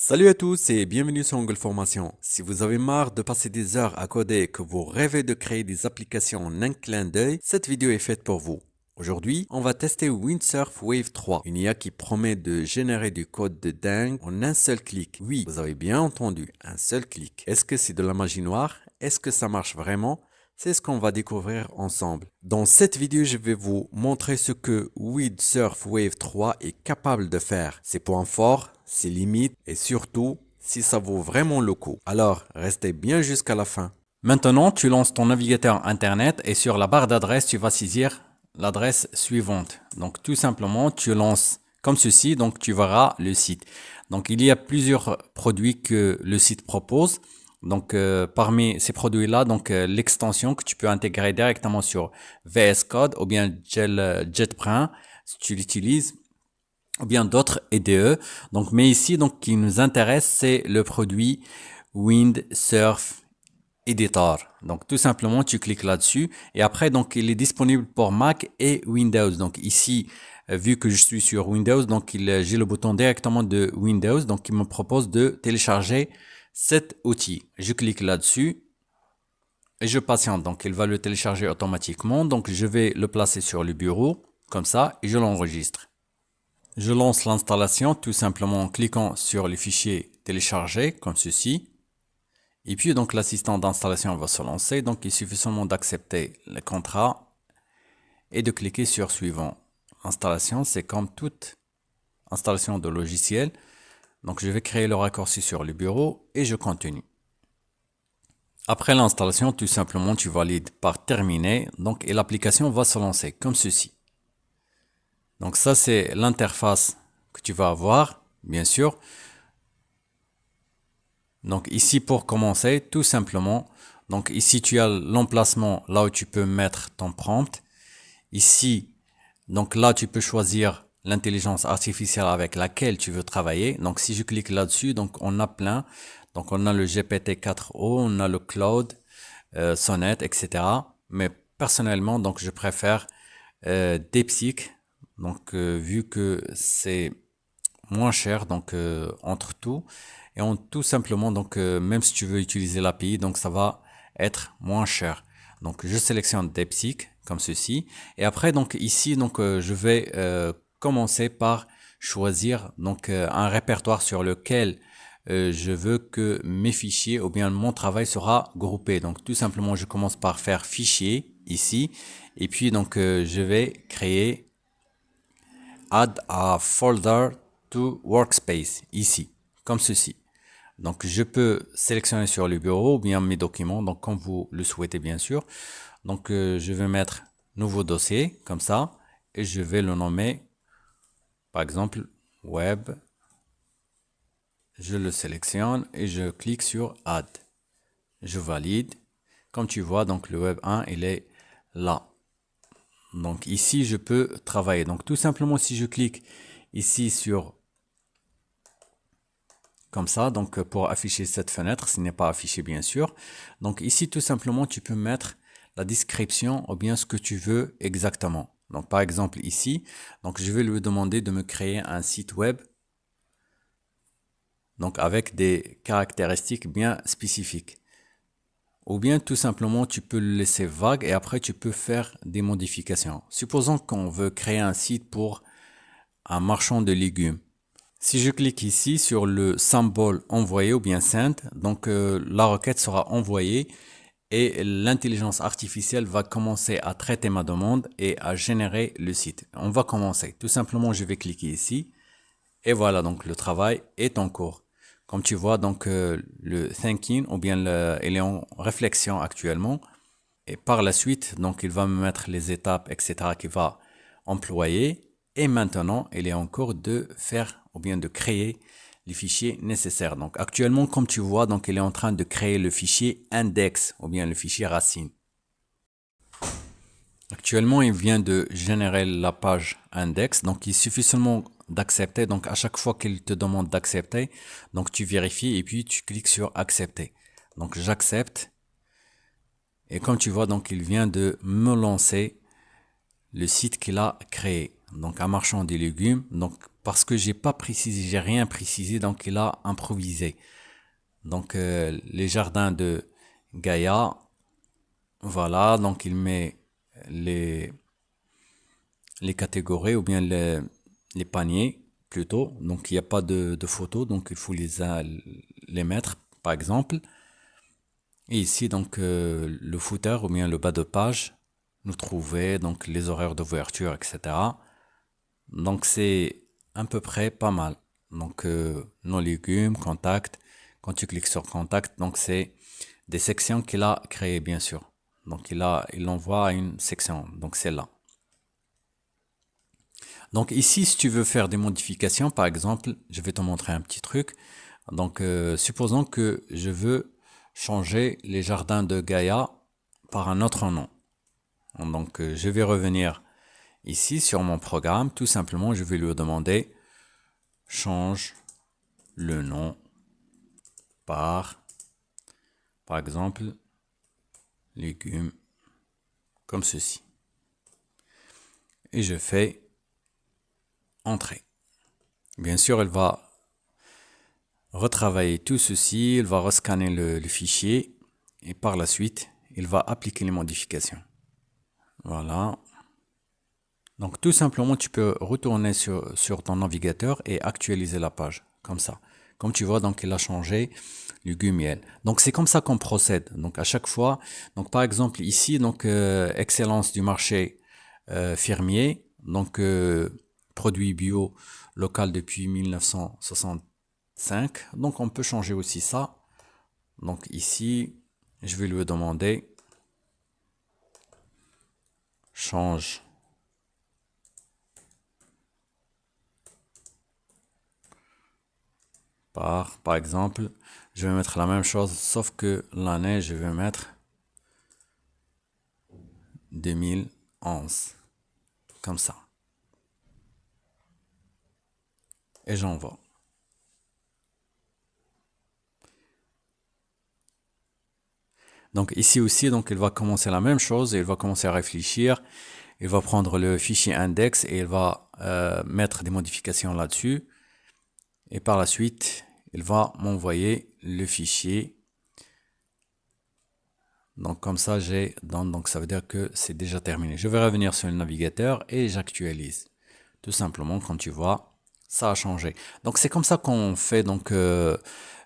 Salut à tous et bienvenue sur Angle Formation. Si vous avez marre de passer des heures à coder et que vous rêvez de créer des applications en un clin d'œil, cette vidéo est faite pour vous. Aujourd'hui, on va tester Windsurf Wave 3, une IA qui promet de générer du code de dingue en un seul clic. Oui, vous avez bien entendu, un seul clic. Est-ce que c'est de la magie noire? Est-ce que ça marche vraiment? C'est ce qu'on va découvrir ensemble. Dans cette vidéo, je vais vous montrer ce que Windsurf Wave 3 est capable de faire, ses points forts, ses limites et surtout si ça vaut vraiment le coup. Alors, restez bien jusqu'à la fin. Maintenant, tu lances ton navigateur Internet et sur la barre d'adresse, tu vas saisir l'adresse suivante. Donc, tout simplement, tu lances comme ceci, donc tu verras le site. Donc, il y a plusieurs produits que le site propose. Donc, parmi ces produits-là, l'extension que tu peux intégrer directement sur VS Code ou bien JetBrains, si tu l'utilises, ou bien d'autres IDE. Donc, mais ici, donc, qui nous intéresse, c'est le produit Windsurf Editor. Donc tout simplement tu cliques là-dessus et après donc il est disponible pour Mac et Windows. Donc ici vu que je suis sur Windows donc j'ai le bouton directement de Windows donc il me propose de télécharger cet outil. Je clique là-dessus et je patiente donc il va le télécharger automatiquement. Donc je vais le placer sur le bureau comme ça et je l'enregistre. Je lance l'installation tout simplement en cliquant sur le fichier télécharger comme ceci. Et puis donc l'assistant d'installation va se lancer, donc il suffit seulement d'accepter le contrat et de cliquer sur suivant. Installation, c'est comme toute installation de logiciel. Donc je vais créer le raccourci sur le bureau et je continue. Après l'installation, tout simplement tu valides par terminé, donc et l'application va se lancer comme ceci. Donc ça c'est l'interface que tu vas avoir, bien sûr. Donc ici pour commencer, tout simplement, donc ici tu as l'emplacement là où tu peux mettre ton prompt. Ici, donc là tu peux choisir l'intelligence artificielle avec laquelle tu veux travailler. Donc si je clique là-dessus, donc on a plein. Donc on a le GPT-4o, on a le Claude, Sonnet, etc. Mais personnellement, donc je préfère DeepSeek. Donc vu que c'est moins cher donc entre tout et on tout simplement donc même si tu veux utiliser l'API donc ça va être moins cher. Donc je sélectionne DeepSeek comme ceci et après donc ici donc je vais commencer par choisir donc un répertoire sur lequel je veux que mes fichiers ou bien mon travail sera groupé. Donc tout simplement je commence par faire fichier ici et puis donc je vais créer add a folder to workspace ici, comme ceci. Donc je peux sélectionner sur le bureau ou bien mes documents, donc comme vous le souhaitez bien sûr. Donc je vais mettre nouveau dossier comme ça et je vais le nommer par exemple web. Je le sélectionne et je clique sur add. Je valide. Comme tu vois, donc le web 1 il est là. Donc ici je peux travailler. Donc tout simplement si je clique ici sur comme ça, donc pour afficher cette fenêtre, ce n'est pas affiché bien sûr. Donc ici tout simplement tu peux mettre la description ou bien ce que tu veux exactement. Donc par exemple ici, donc je vais lui demander de me créer un site web donc avec des caractéristiques bien spécifiques. Ou bien tout simplement tu peux le laisser vague et après tu peux faire des modifications. Supposons qu'on veut créer un site pour un marchand de légumes. Si je clique ici sur le symbole envoyer ou bien send, donc la requête sera envoyée et l'intelligence artificielle va commencer à traiter ma demande et à générer le site. On va commencer. Tout simplement, je vais cliquer ici et voilà, donc le travail est en cours. Comme tu vois, donc le thinking ou bien il est en réflexion actuellement et par la suite, donc il va me mettre les étapes, etc. qu'il va employer. Et maintenant, il est en cours de faire ou bien de créer les fichiers nécessaires. Donc actuellement, comme tu vois, donc il est en train de créer le fichier index ou bien le fichier racine. Actuellement, il vient de générer la page index. Donc il suffit seulement d'accepter. Donc à chaque fois qu'il te demande d'accepter, donc tu vérifies et puis tu cliques sur accepter. Donc j'accepte. Et comme tu vois, donc il vient de me lancer le site qu'il a créé. Donc un marchand des légumes. Donc parce que j'ai pas précisé, j'ai rien précisé, donc il a improvisé. Donc les jardins de Gaïa, voilà, donc il met les catégories ou bien les paniers plutôt. Donc il n'y a pas de photos, donc il faut les mettre par exemple. Et ici donc le footer ou bien le bas de page, nous trouver donc les horaires d'ouverture, etc. Donc c'est à peu près pas mal. Donc nos légumes, contact. Quand tu cliques sur contact, donc c'est des sections qu'il a créées bien sûr. Donc il envoie à une section. Donc c'est là. Donc ici, si tu veux faire des modifications, par exemple, je vais te montrer un petit truc. Donc supposons que je veux changer les jardins de Gaïa par un autre nom. Donc je vais revenir ici sur mon programme. Tout simplement, je vais lui demander change le nom par exemple, légumes, comme ceci. Et je fais entrée. Bien sûr, elle va retravailler tout ceci, il va rescanner le fichier et par la suite, il va appliquer les modifications. Voilà. Donc tout simplement, tu peux retourner sur ton navigateur et actualiser la page, comme ça. Comme tu vois, donc il a changé légumes miel. Donc c'est comme ça qu'on procède. Donc à chaque fois, donc par exemple ici, donc excellence du marché fermier, donc produit bio local depuis 1965. Donc on peut changer aussi ça. Donc ici, je vais lui demander change par exemple, je vais mettre la même chose, sauf que l'année, je vais mettre 2011, comme ça. Et j'envoie. Donc ici aussi, donc il va commencer la même chose, et il va commencer à réfléchir. Il va prendre le fichier index et il va mettre des modifications là-dessus. Et par la suite, il va m'envoyer le fichier. Donc comme ça, donc ça veut dire que c'est déjà terminé. Je vais revenir sur le navigateur et j'actualise. Tout simplement, comme tu vois, ça a changé. Donc c'est comme ça qu'on fait donc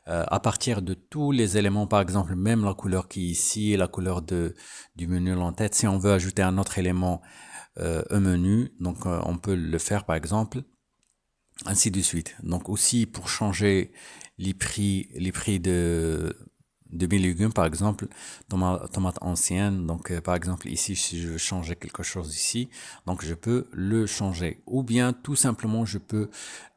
à partir de tous les éléments, par exemple même la couleur qui est ici, la couleur du menu en-tête. Si on veut ajouter un autre élément au menu, donc on peut le faire par exemple. Ainsi de suite. Donc aussi pour changer les prix de mes légumes, par exemple, tomate ancienne. Donc par exemple ici, si je veux changer quelque chose ici, donc je peux le changer. Ou bien tout simplement, je peux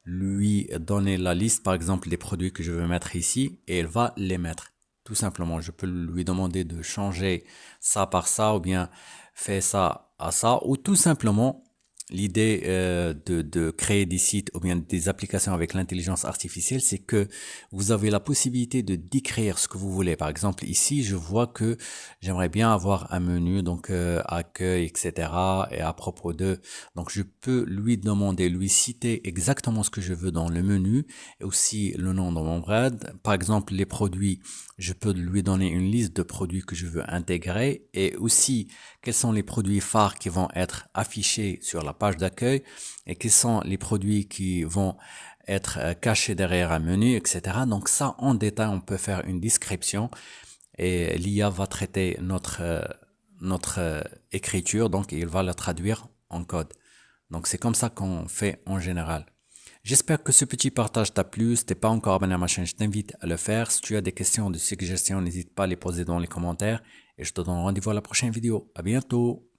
lui donner la liste, par exemple, des produits que je veux mettre ici, et elle va les mettre. Tout simplement, je peux lui demander de changer ça par ça, ou bien faire ça à ça, ou tout simplement l'idée de créer des sites ou bien des applications avec l'intelligence artificielle, c'est que vous avez la possibilité de décrire ce que vous voulez. Par exemple, ici, je vois que j'aimerais bien avoir un menu, donc accueil, etc. Et à propos de, donc je peux lui demander, lui citer exactement ce que je veux dans le menu et aussi le nom de mon brand. Par exemple, les produits, je peux lui donner une liste de produits que je veux intégrer et aussi quels sont les produits phares qui vont être affichés sur la page d'accueil et quels sont les produits qui vont être cachés derrière un menu, etc. Donc ça, en détail, on peut faire une description et l'IA va traiter notre écriture, donc il va la traduire en code. Donc c'est comme ça qu'on fait en général. J'espère que ce petit partage t'a plu. Si t'es pas encore abonné à ma chaîne, je t'invite à le faire. Si tu as des questions, des suggestions, n'hésite pas à les poser dans les commentaires. Et je te donne rendez-vous à la prochaine vidéo. À bientôt.